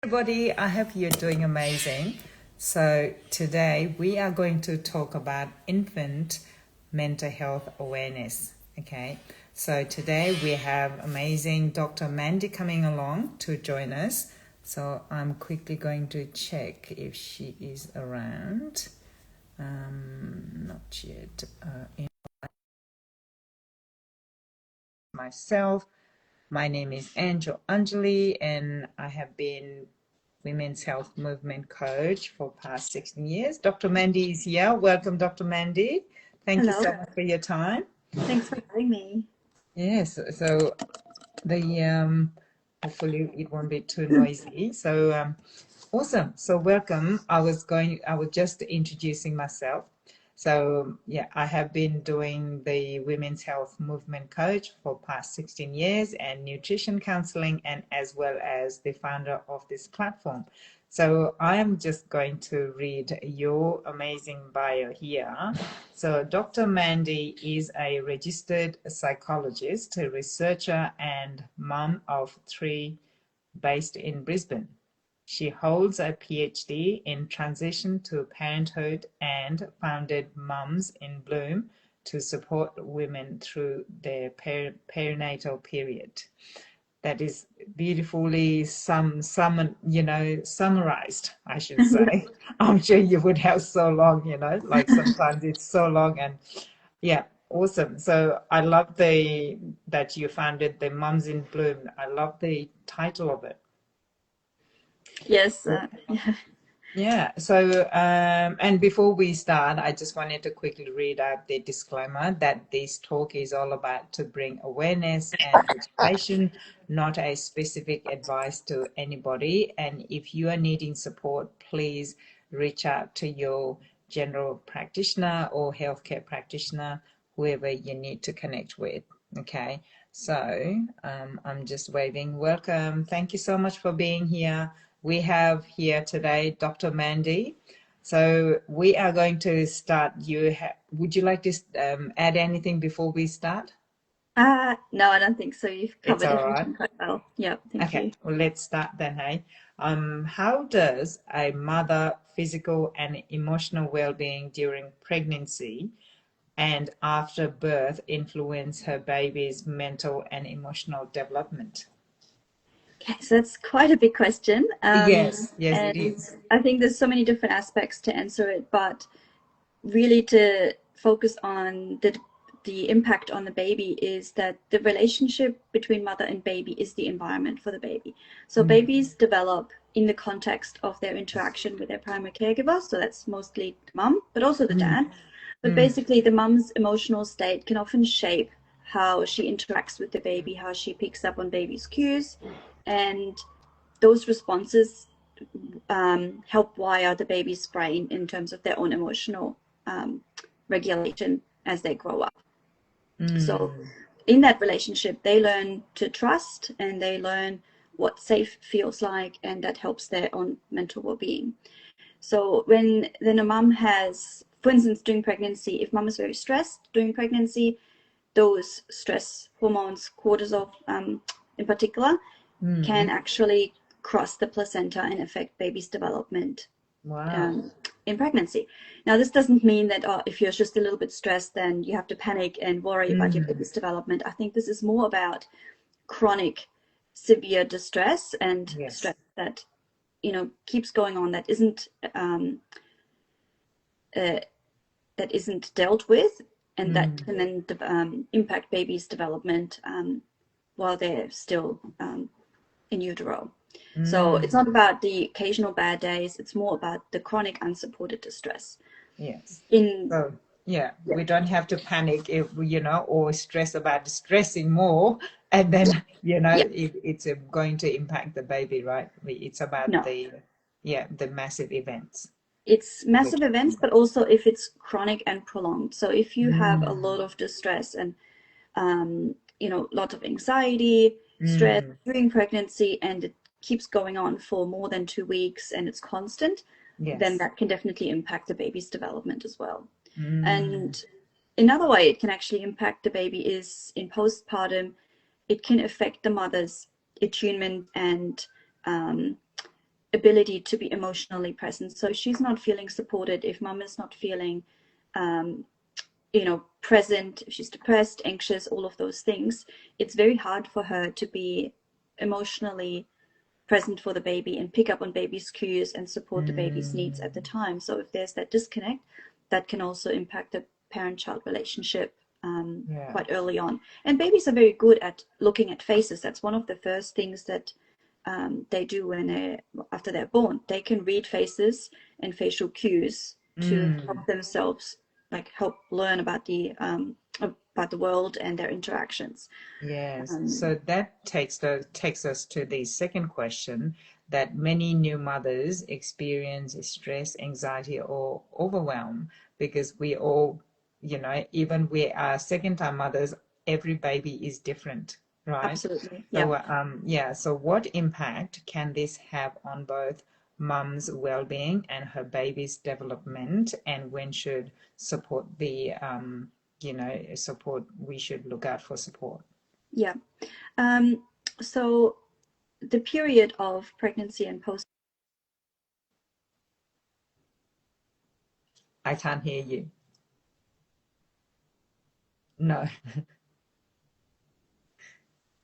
Everybody, I hope you're doing amazing. So today we are going to talk about infant mental health awareness. Okay, so today we have amazing Dr. Mandy coming along to join us. So I'm quickly going to check if she is around. Not yet. In myself, my name is Angel Anjali, and I have been Women's Health Movement Coach for past 16 years. Dr. Mandy is here. Welcome, Dr. Mandy. Thank you Hello. so much for your time. Thanks for having me. Yes, so the hopefully it won't be too noisy. So awesome. So welcome. I was just introducing myself. So yeah, I have been doing the Women's Health Movement Coach for past 16 years and nutrition counseling, and as well as the founder of this platform. So I am just going to read your amazing bio here. So Dr. Mandy is a registered psychologist, a researcher, and mom of three based in Brisbane. She holds a PhD in transition to parenthood and founded Mums in Bloom to support women through their perinatal period. That is beautifully summarized, I should Yeah. say. I'm sure you would have so long, like sometimes it's so long, and yeah, awesome. So I love that you founded the Mums in Bloom. I love the title of it. Yes. Yeah. Yeah, so and before we start, I just wanted to quickly read out the disclaimer that this talk is all about to bring awareness and education, not a specific advice to anybody. And if you are needing support, please reach out to your general practitioner or healthcare practitioner, whoever you need to connect with. Okay, so I'm just waving. Welcome. Thank you so much for being here. We have here today Dr. Mandy. So we are going to start. Would you like to add anything before we start? No, I don't think so. You've It's covered all right. everything quite well. Yeah, thank Okay, you. well, let's start then, hey. How does a mother physical and emotional well-being during pregnancy and after birth influence her baby's mental and emotional development? Okay, so that's quite a big question. Yes, it And is. I think there's so many different aspects to answer it, but really to focus on the impact on the baby is that the relationship between mother and baby is the environment for the baby. So Mm, babies develop in the context of their interaction with their primary caregiver. So that's mostly the mom, but also the mm, dad. But mm, basically, the mom's emotional state can often shape how she interacts with the baby, how she picks up on baby's cues, and those responses help wire the baby's brain in terms of their own emotional um, regulation as they grow up. So, mm. in that relationship, they learn to trust and they learn what safe feels like, and that helps their own mental well being. So, when then a mom has, for instance, during pregnancy, if mom is very stressed during pregnancy, those stress hormones, cortisol in particular, can Mm, actually cross the placenta and affect baby's development wow. um, in pregnancy. Now, this doesn't mean that if you're just a little bit stressed, then you have to panic and worry about your Mm, baby's development. I think this is more about chronic, severe distress and yes. stress that keeps going on uh, that isn't dealt with, and that Mm, can then impact baby's development while they're still in utero. So it's mm, not about the occasional bad days, it's more about the chronic unsupported distress. yes. In So, yeah, Yeah, we don't have to panic if, or stress about stressing more, and then, yeah, it's going to impact the baby, right? It's about no. the massitive events. It's We're massive talking events, about. but also if it's chronic and prolonged. So if you have a Mm, lot of distress and lots of anxiety, stress mm, during pregnancy, and it keeps going on for more than 2 weeks and it's constant, then yes. that can definitely impact the baby's development as well. Mm, And another way it can actually impact the baby is in postpartum. It can affect the mother's attunement and um, ability to be emotionally present. So if she's not feeling supported, if mom is not feeling present, if she's depressed, anxious, all of those things, it's very hard for her to be emotionally present for the baby and pick up on baby's cues and support the baby's needs at the time. So if there's that disconnect, that can also impact the parent-child relationship Yeah. quite early on. And babies are very good at looking at faces. That's one of the first things that they do after they're born. They can read faces and facial cues to help themselves, like help learn about the world and their interactions. Yes. So that takes us to the second question, that many new mothers experience stress, anxiety, or overwhelm because we all, even we are second-time mothers, every baby is different, right? Absolutely, yeah. So yeah. So what impact can this have on both mum's well-being and her baby's development, and when should support the support we should look out for support? Yeah. So the period of pregnancy and post. I can't hear you. No,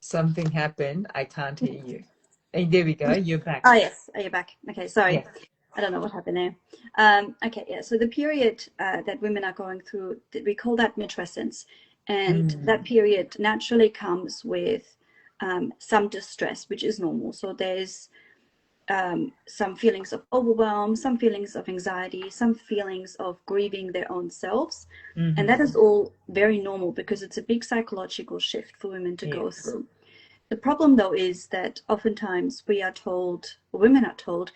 something happened. I can't hear you. Hey, there we go. You're back. Oh, yes. Are you back? Okay, sorry. Yes. I don't know what happened there. Okay, yeah. So the period that women are going through, we call that matrescence. And that period naturally comes with some distress, which is normal. So there's some feelings of overwhelm, some feelings of anxiety, some feelings of grieving their own selves. And that is all very normal because it's a big psychological shift for women to go Yes. through. The problem, though, is that oftentimes we are told, or women are told,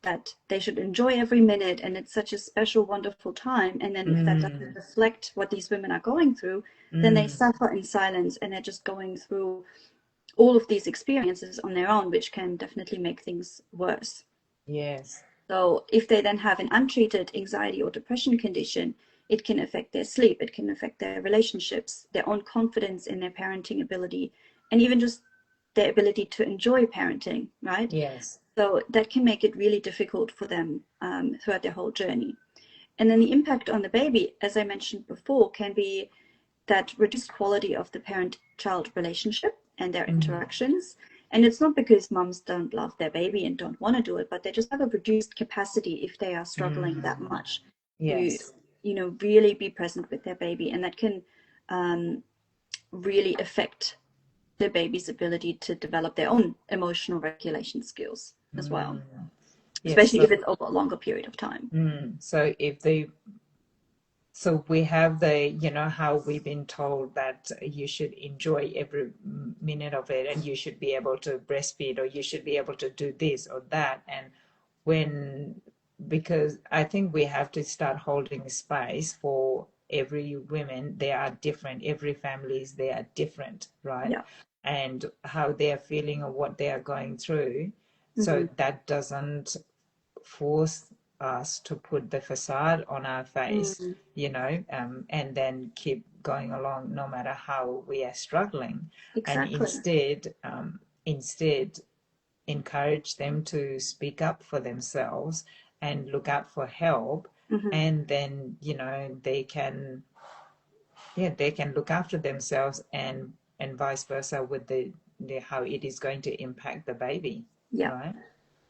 that they should enjoy every minute and it's such a special, wonderful time. And then if that doesn't reflect what these women are going through, then they suffer in silence and they're just going through all of these experiences on their own, which can definitely make things worse. Yes. So if they then have an untreated anxiety or depression condition, it can affect their sleep, it can affect their relationships, their own confidence in their parenting ability, and even just their ability to enjoy parenting, right? Yes. So that can make it really difficult for them throughout their whole journey. And then the impact on the baby, as I mentioned before, can be that reduced quality of the parent-child relationship and their interactions. And it's not because mums don't love their baby and don't want to do it, but they just have a reduced capacity if they are struggling that much to, Yes. really be present with their baby. And that can really affect the baby's ability to develop their own emotional regulation skills as well, Yes. especially So, if it's over a longer period of time. so if they so we have the, how we've been told that you should enjoy every minute of it and you should be able to breastfeed or you should be able to do this or that. And when, because I think we have to start holding space for every women. They are different. Every families, they are different, right? Yeah. And how they are feeling or what they are going through. Mm-hmm. So that doesn't force us to put the facade on our face, Mm, and then keep going along no matter how we are struggling, and exactly. instead encourage them to speak up for themselves and look out for help, Mm-hmm. and then they can look after themselves, and vice versa with the how it is going to impact the baby, Yeah. right?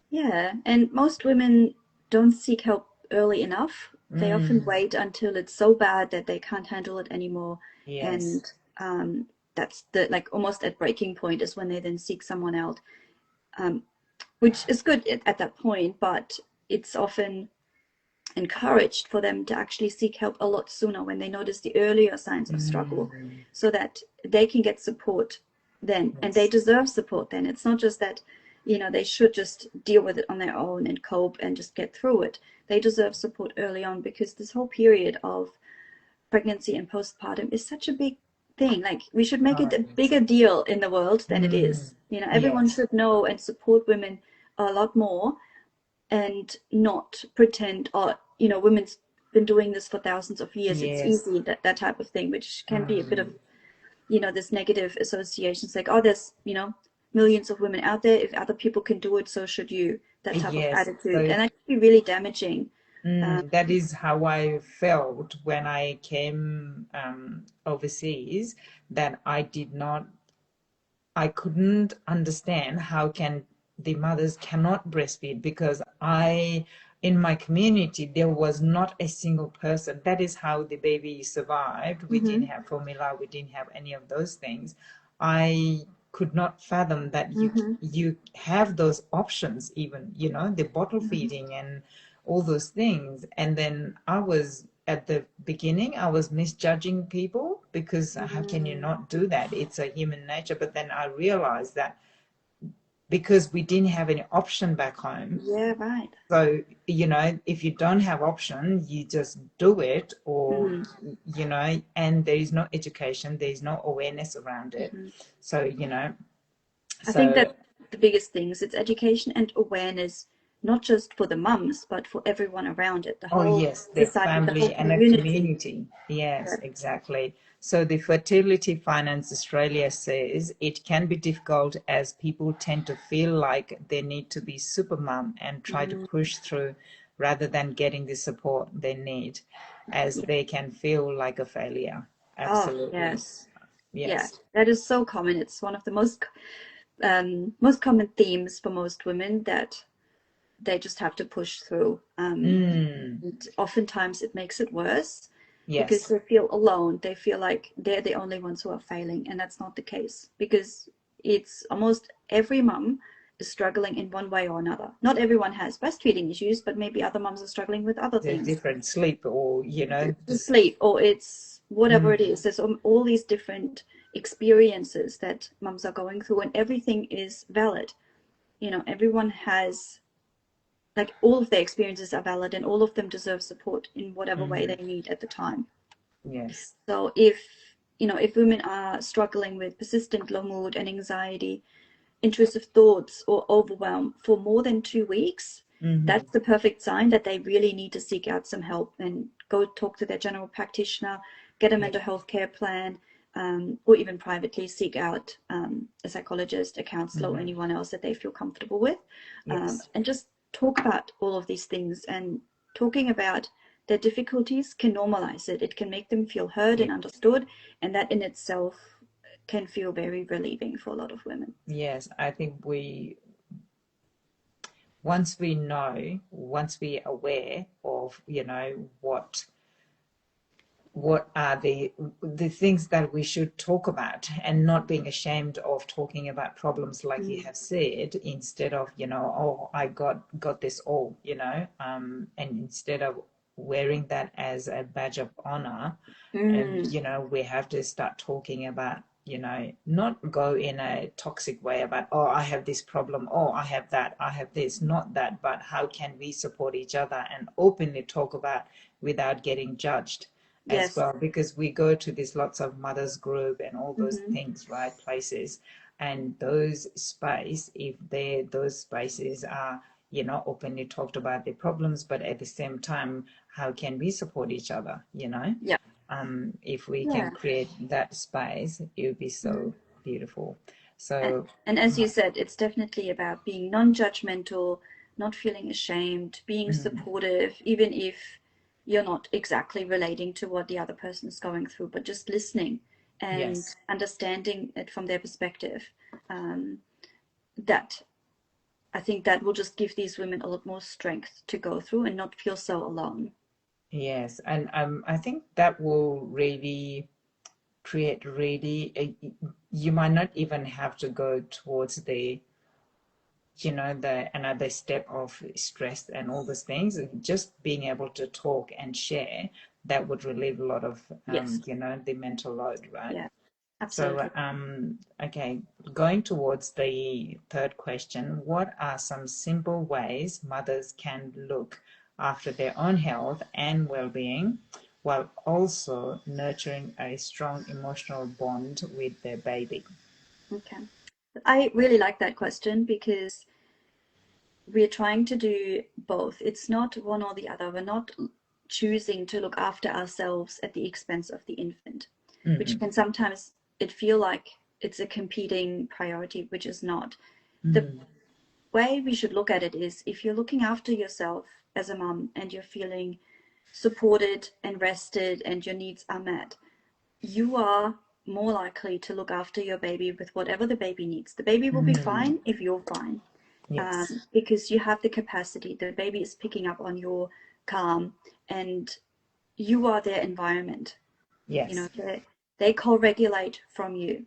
Yeah. And most women don't seek help early enough. They often wait until it's so bad that they can't handle it anymore. Yes. And that's the like almost at breaking point is when they then seek someone out, which is good at that point, but it's often encouraged for them to actually seek help a lot sooner when they notice the earlier signs of struggle so that they can get support then, and they Yes. deserve support then. It's not just that they should just deal with it on their own and cope and just get through it. They deserve support early on because this whole period of pregnancy and postpartum is such a big thing. Like we should make Oh, it a yes. bigger deal in the world than it is. Everyone Yes. should know and support women a lot more and not pretend, oh, women's been doing this for thousands of years, it's Yes. easy, that type of thing, which can be a bit of, this negative association. It's like, oh, there's, millions of women out there. If other people can do it, so should you. That type of Yes. attitude. So And that can be really damaging. that is how I felt when I came overseas, that I couldn't understand how can the mothers cannot breastfeed, because in my community there was not a single person. That is how the baby survived. We Mm-hmm. didn't have formula, we didn't have any of those things. I could not fathom that Mm-hmm. you have those options, even, the bottle Mm-hmm. feeding and all those things. And then at the beginning, I was misjudging people, because how can you Mm. not do that? It's a human nature. But then I realized that because we didn't have any option back home, Yeah, right. so if you don't have option, you just do it. Or Mm-hmm. and there is no education, there is no awareness around it. Mm-hmm. So I think so that the biggest things, it's education and awareness, not just for the mums, but for everyone around it, the Oh, whole yes, the society, the whole family and a community. community. Yes, Yeah. exactly. So the Fertility Finance Australia says it can be difficult, as people tend to feel like they need to be super mum and try to Mm, push through rather than getting the support they need, as yeah. they can feel like a failure. Oh, Absolutely. yes. Yeah, Yes. that is so common. It's one of the most common themes for most women, that they just have to push through. Mm, And oftentimes it makes it worse because yes, they feel alone. They feel like they're the only ones who are failing, and that's not the case, because it's almost every mum is struggling in one way or another. Not everyone has breastfeeding issues, but maybe other mums are struggling with other there's things. different sleep, or It's just sleep, or it's whatever it mm, is. There's all these different experiences that mums are going through, and everything is valid. Everyone has, like, all of their experiences are valid, and all of them deserve support in whatever way mhm, they need at the time. yes, So if women are struggling with persistent low mood and anxiety, intrusive thoughts, or overwhelm for more than 2 weeks, hmm, that's the perfect sign that they really need to seek out some help and go talk to their general practitioner, get a yeah, mental health care plan, or even privately seek out a psychologist, a counselor, or hmm, anyone else that they feel comfortable with, yes. and just talk about all of these things. And talking about their difficulties can normalize it. It can make them feel heard Yeah. and understood, and that in itself can feel very relieving for a lot of women. Yes, I think once we are aware of, what are the things that we should talk about, and not being ashamed of talking about problems, like you Mm. have said, instead of, oh, I got this all, and instead of wearing that as a badge of honor. And Mm. we have to start talking about, not go in a toxic way about, oh, I have this problem, oh, I have that, I have this, not that, but how can we support each other and openly talk about, without getting judged as Yes. well. Because we go to these lots of mothers group and all those Mm-hmm. things, right, places, and if those spaces are, openly talked about the problems, but at the same time, how can we support each other, Yeah. if we can Yeah. create that space, it would be Mm. so beautiful. And, So, and as you said, it's definitely about being non-judgmental, not feeling ashamed, being mm, supportive, even if you're not exactly relating to what the other person is going through, but just listening and yes, understanding it from their perspective. Um, that I think that will just give these women a lot more strength to go through and not feel so alone. yes, and I think that will really create really you might not even have to go towards the another step of stress and all those things. Just being able to talk and share, that would relieve a lot of Yes. the mental load, right? Yeah. So, Absolutely. okay, going towards the third question, what are some simple ways mothers can look after their own health and well-being, while also nurturing a strong emotional bond with their baby? Okay. I really like that question because we're trying to do both. It's not one or the other. We're not choosing to look after ourselves at the expense of the infant, which Mm-hmm. can sometimes it feel like it's a competing priority, which is not. The Mm. way we should look at it is, if you're looking after yourself as a mum and you're feeling supported and rested and your needs are met, you are more likely to look after your baby with whatever the baby needs. The baby will be Mm. fine if you're fine, Yes. because you have the capacity. The baby is picking up on your calm, and you are their environment. You know, Yes. they co-regulate from you.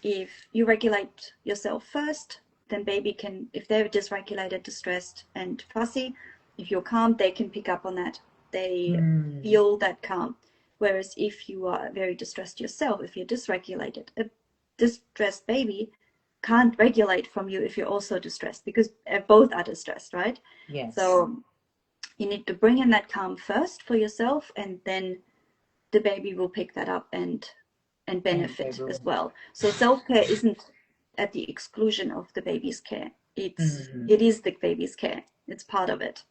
If you regulate yourself first, then baby can, if they're dysregulated, distressed, and fussy, if you're calm, they can pick up on that. They Mm. feel that calm. Whereas if you are very distressed yourself, if you're dysregulated, a distressed baby can't regulate from you if you're also distressed, because both are distressed, right? Yes. So you need to bring in that calm first for yourself, and then the baby will pick that up and And they benefit as will. well. So self-care isn't at the exclusion of the baby's care. Mm. It is the baby's care. It's part of it.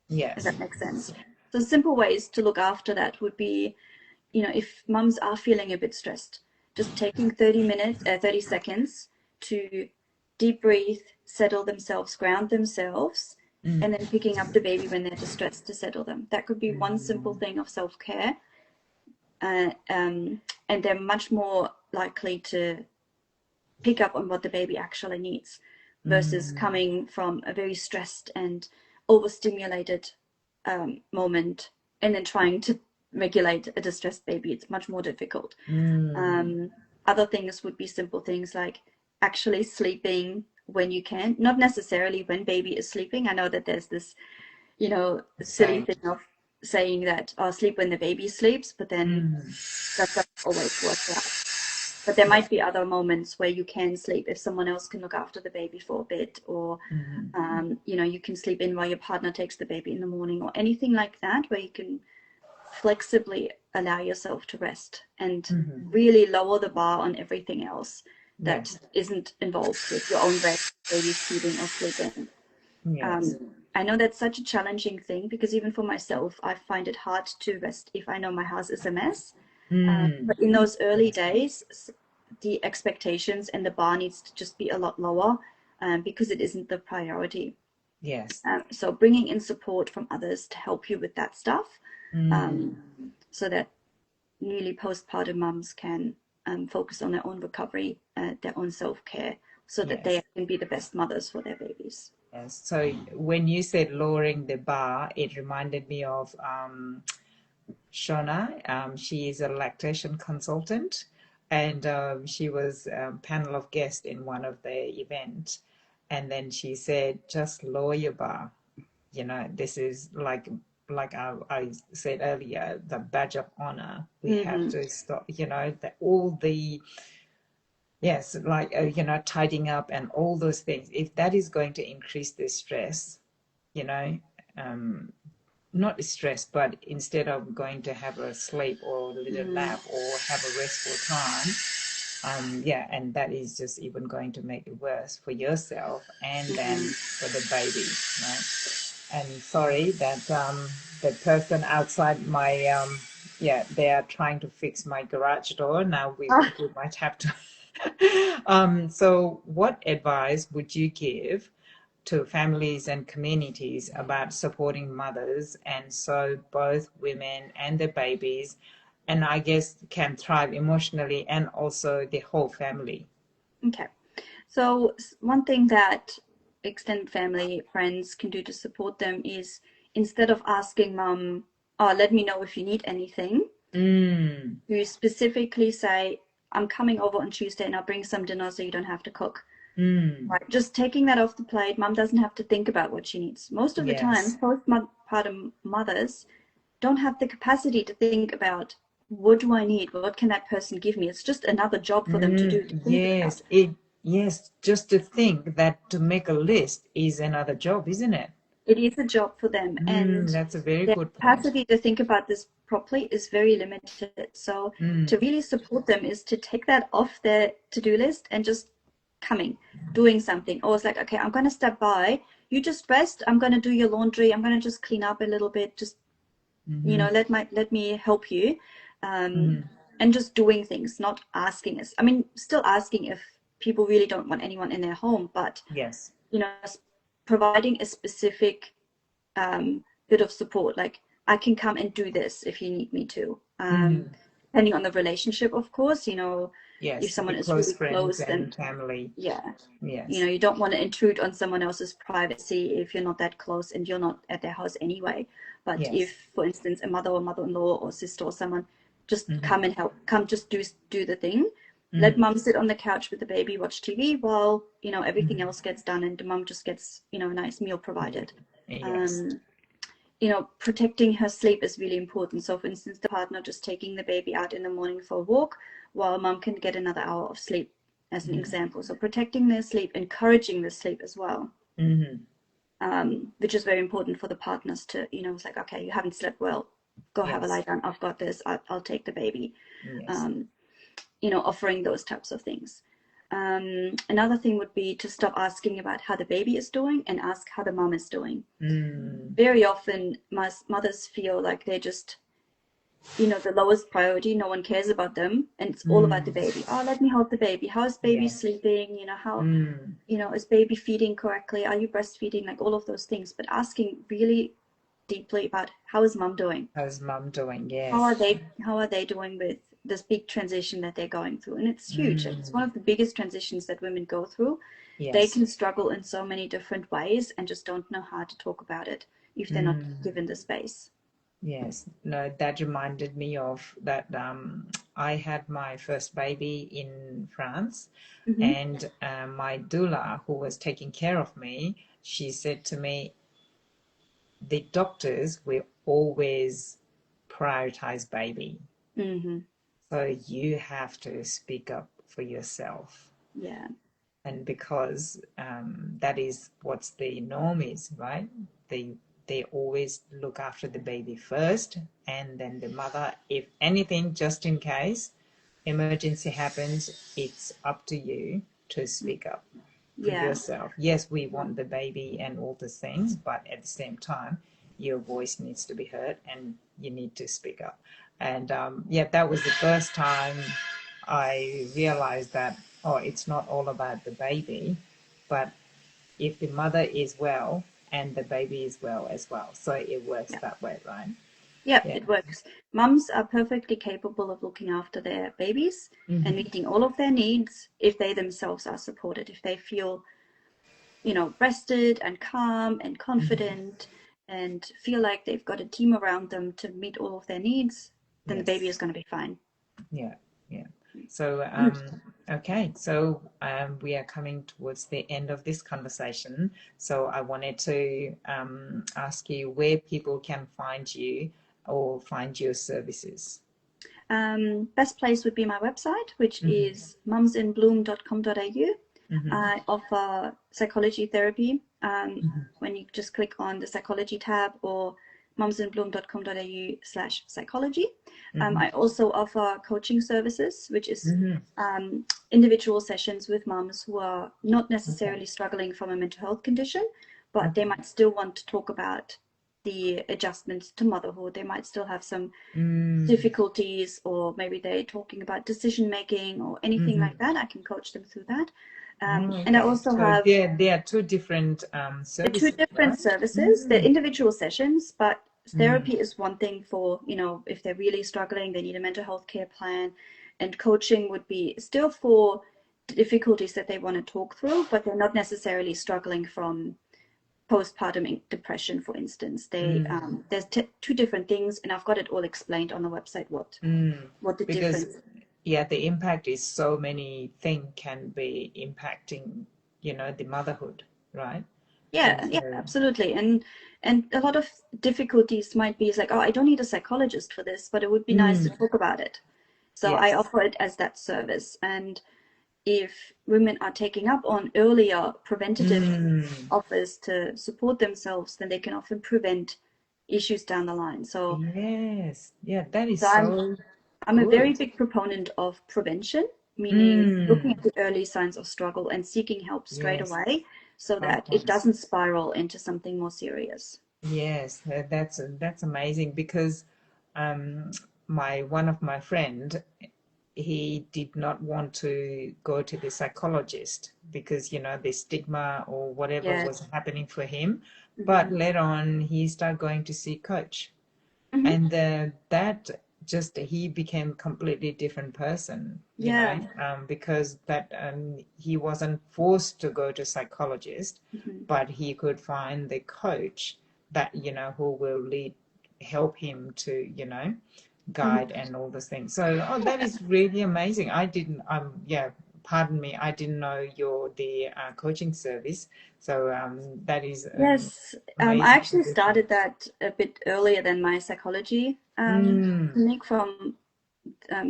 If Yes. that makes sense. So simple ways to look after that would be, if mums are feeling a bit stressed, just taking 30 seconds to deep breathe, settle themselves, ground themselves, and then Mm. picking up the baby when they're distressed to settle them. That could be one simple Mm. thing of self-care. And they're much more likely to pick up on what the baby actually needs, versus Mm. coming from a very stressed and overstimulated moment and then trying to regulate a distressed baby. It's much more difficult. Mm. Other things would be simple things like actually sleeping when you can, not necessarily when baby is sleeping. I know that there's this, silly Same. thing of saying that, oh, sleep when the baby sleeps, but then Mm. that doesn't always work out. But there Yeah. might be other moments where you can sleep if someone else can look after the baby for a bit, or Mm. you can sleep in while your partner takes the baby in the morning, or anything like that, where you can flexibly allow yourself to rest and Mm. really lower the bar on everything else that Yes. isn't involved with your own rest, baby's feeding, or sleeping. Yes. Um, I know that's such a challenging thing, because even for myself, I find it hard to rest if I know my house is a mess. Mm. But in those early Yes. days, the expectations and the bar needs to just be a lot lower, because it isn't the priority. Yes. So bringing in support from others to help you with that stuff, Mm. um, so that newly postpartum mums can focus on their own recovery, their own self-care, so that they Yes. can be the best mothers for their babies. Yes. So when you said lowering the bar, it reminded me of Shona. She is a lactation consultant, and she was a panel of guests in one of the events. And then she said, just lower your bar. This is like I said earlier, the badge of honor. We have Mm-hmm. to stop. That all the yes, like tidying up and all those things. If that is going to increase the stress, you know, um, not stress, but instead of going to have a sleep or a little Mm-hmm. nap or have a restful time, yeah, and that is just even going to make it worse for yourself and then Mm-hmm. for the baby, right? And sorry that the person outside my yeah, they are trying to fix my garage door. Now we might have to. So what advice would you give to families and communities about supporting mothers and so both women and the babies, and I guess can thrive emotionally and also the whole family? Okay. So one thing that extended family, friends can do to support them is, instead of asking mum, oh, let me know if you need anything, Mm. you specifically say, I'm coming over on Tuesday and I'll bring some dinner so you don't have to cook. Mm. Right. Just taking that off the plate, mum doesn't have to think about what she needs. Most of the time, Yes. postpartum mothers don't have the capacity to think about, what do I need? What can that person give me? It's just another job for them to Mm. do, to think about. Yes, just to think that to make a list is another job, isn't it? It is a job for them, and That's a very their good point. capacity to think about this properly is very limited. So Mm. to really support them is to take that off their to-do list and just coming, doing something. Or it's like, okay, I'm going to step by. You just rest. I'm going to do your laundry. I'm going to just clean up a little bit. Just, Mm-hmm. let me help you. Um, Mm-hmm. and just doing things, not asking us. I mean, still asking if people really don't want anyone in their home, but Yes. providing a specific bit of support, like I can come and do this if you need me to. Depending on the relationship, of course, if Yes, someone with is close really friends close, then and family. yeah, Yes. you don't want to intrude on someone else's privacy if you're not that close and you're not at their house anyway. But Yes. if, for instance, a mother or mother-in-law or sister or someone just come and help, come just do the thing. Let mum sit on the couch with the baby, watch TV while, everything else gets done, and the mum just gets, a nice meal provided. Yes. Protecting her sleep is really important. So, for instance, the partner just taking the baby out in the morning for a walk while mum can get another hour of sleep, as an example. So, protecting their sleep, encouraging the sleep as well, which is very important for the partners to, it's like, okay, you haven't slept well, go have a lie Yes. down. I've got this. I'll take the baby. Yes. Offering those types of things. Another thing would be to stop asking about how the baby is doing and ask how the mom is doing. Very often, mothers feel like they're just, the lowest priority. No one cares about them, and it's all about the baby. Oh, let me hold the baby. How is baby Yes. sleeping? How, is baby feeding correctly? Are you breastfeeding? Like all of those things. But asking really deeply about how is mom doing? How's mom doing? How Yes. are they doing with this big transition that they're going through? And it's huge. It's one of the biggest transitions that women go through. They Yes. can struggle in so many different ways and just don't know how to talk about it if they're not given the space. Yes. No, that reminded me of that. I had my first baby in France, and my doula, who was taking care of me, she said to me, the doctors will always prioritize baby. So you have to speak up for yourself. Yeah. And because that is what's the norm is, right? They always look after the baby first, and then the mother, if anything, just in case emergency happens, it's up to you to speak up for Yeah. yourself. Yes, we want the baby and all the things, but at the same time, your voice needs to be heard and you need to speak up. And that was the first time I realized that, oh, it's not all about the baby, but if the mother is well and the baby is well as well. So it works Yeah. that way, right? Yep, Yeah. it works. Mums are perfectly capable of looking after their babies and meeting all of their needs if they themselves are supported, if they feel, rested and calm and confident and feel like they've got a team around them to meet all of their needs, then the baby Yes. is going to be fine. Yeah. Yeah. So, okay. So we are coming towards the end of this conversation. So I wanted to ask you where people can find you or find your services. Best place would be my website, which is mumsinbloom.com.au. I offer psychology therapy when you just click on the psychology tab or mumsinbloom.com.au/psychology. I also offer coaching services, which is individual sessions with mums who are not Okay. necessarily struggling from a mental health condition, but they Okay. might still want to talk about the adjustments to motherhood. They might still have some difficulties, or maybe they're talking about decision making or anything like that. I can coach them through that. Oh, And I okay. also So have there are two different two services, different right? services. They're individual sessions, but Mm. therapy is one thing for, if they're really struggling, they need a mental health care plan. And coaching would be still for difficulties that they want to talk through, but they're not necessarily struggling from postpartum depression, for instance. There's two different things, and I've got it all explained on the website what the Because difference. the impact is so many things can be impacting, the motherhood, right? And Yeah, yeah, so absolutely. And a lot of difficulties might be, it's like, oh, I don't need a psychologist for this, but it would be nice to talk about it. So I yes. offer it as that service. And if women are taking up on earlier preventative offers to support themselves, then they can often prevent issues down the line. Yes. Yeah, that is So so I'm a very good. big proponent of prevention, meaning looking at the early signs of struggle and seeking help straight Yes. away so that it Outcomes. doesn't spiral into something more serious. Yes, that's amazing because um, my one of my friend he did not want to go to the psychologist because, you know, the stigma or whatever Yes. was happening for him. But Mm-hmm. later on, he started going to see coach. Mm-hmm. And that just, he became a completely different person, you Yeah. know, because that he wasn't forced to go to psychologist, Mm-hmm. but he could find the coach that, you know, who will help him to, you know, Mm-hmm. guide and all those things. So, oh, that is really amazing. I didn't, yeah, pardon me, I didn't know the coaching service. So that is Yes, I amazing actually suggestion. started that a bit earlier than my psychology Mm, clinic from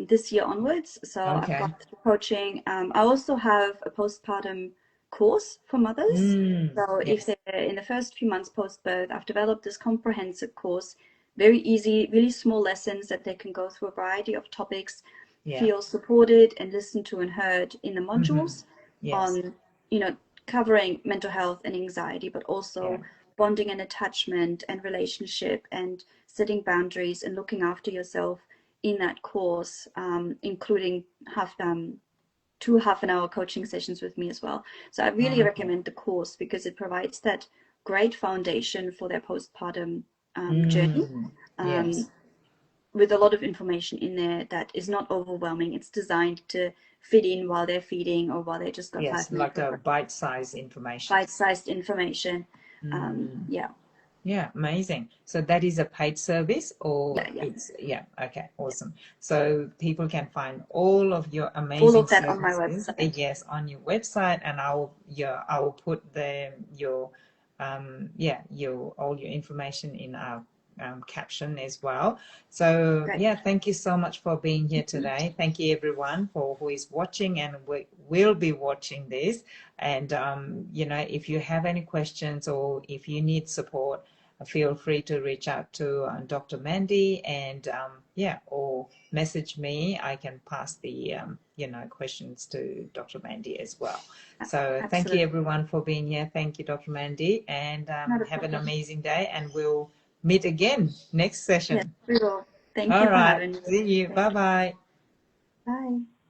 this year onwards. So I've okay. got coaching. I also have a postpartum course for mothers. So if Yes. they're in the first few months post-birth, I've developed this comprehensive course, very easy, really small lessons that they can go through a variety of topics, Yeah. feel supported and listened to and heard in the Hmm. modules Yes. on, covering mental health and anxiety, but Yeah. also bonding and attachment and relationship and setting boundaries and looking after yourself in that course, including two half-an-hour coaching sessions with me as well. So I really Okay. recommend the course because it provides that great foundation for their postpartum journey, Yes. um, with a lot of information in there that is not overwhelming. It's designed to fit in while they're feeding or while they just got Yes. 5 minutes Like of a bite-sized information. bite-sized information. Yeah, Yeah, amazing. So that is a paid service or yeah, yeah. yeah, okay, awesome. So people can find all of your All amazing of that on my services, website. yes, on your website, and I will put your yeah, all your information in our caption as well. So Great. yeah, thank you so much for being here today. Thank you everyone for who is watching and will be watching this. And you know, if you have any questions or if you need support, feel free to reach out to Dr. Mandy and yeah, or message me. I can pass the you know, questions to Dr. Mandy as well. So thank you Absolutely. everyone for being here. Thank you, Dr. Mandy, and Not a have an problem. amazing day. And we'll meet again next Yes, session. we will. Thank All you for right. having me. See you. Bye Thank you. bye. Bye.